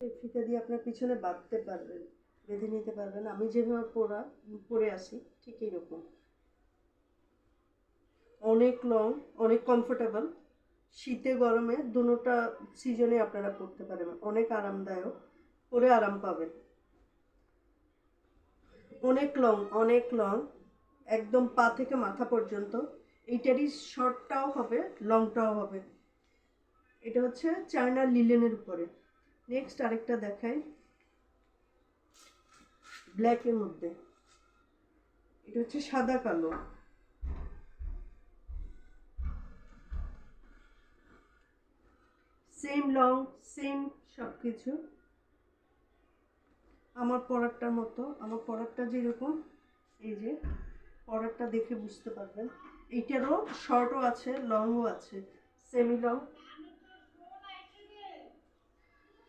এই ফিতা দিয়ে আপনার পিছনে বাঁধতে পারবেন, বেঁধে নিতে পারবেন। আমি যেভাবে পরে আসি ঠিক এইরকম। অনেক লং, অনেক কমফোর্টেবল, শীতে গরমে দুটোটা সিজনে আপনারা পরতে পারেন, অনেক আরামদায়ক, পরে আরাম পাবেন। অনেক লং, একদম পা থেকে মাথা পর্যন্ত। এইটারই শর্টটাও হবে, লংটাও হবে। এটা হচ্ছে চায়না লিলেনের উপরে। নেক্সট আরেকটা দেখাই, ব্ল্যাকের মধ্যে। এটা হচ্ছে সাদা কালো। সেম লং, সেম সব কিছু আমার পরারটার মতো। আমার পরারটা যেরকম, এই যে পরারটা দেখে বুঝতে পারবেন। এইটারও শর্টও আছে, লংও আছে, সেমি লং।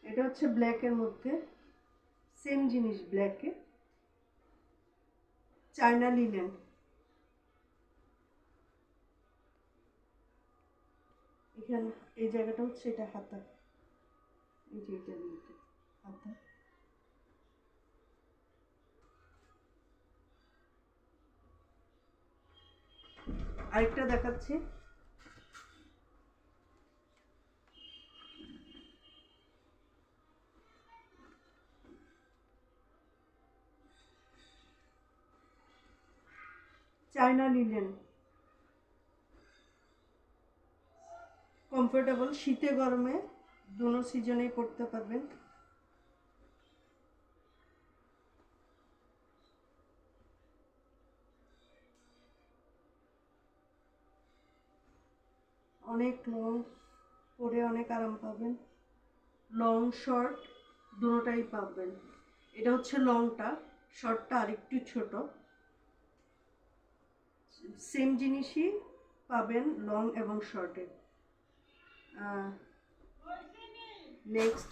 এটা হচ্ছে ব্ল্যাকের মধ্যে, সেম জিনিস ব্ল্যাকে, চায়না লিলেন। এখানে এই জায়গাটা হচ্ছে এটা হাতা, এই যে এটার মধ্যে হাতা। আরেকটা দেখাচ্ছি, চায়না লিলেন, কমফোর্টেবল, শীতে গরমে দুনো সিজনেই পরতে পারবেন। অনেক লং, পরে অনেক আরাম পাবেন। লং শর্ট দুটোটাই পাবেন। এটা হচ্ছে লংটা, শর্টটা আরেকটু ছোট। সেম জিনিসই পাবেন লং এবং শর্টে। নেক্সট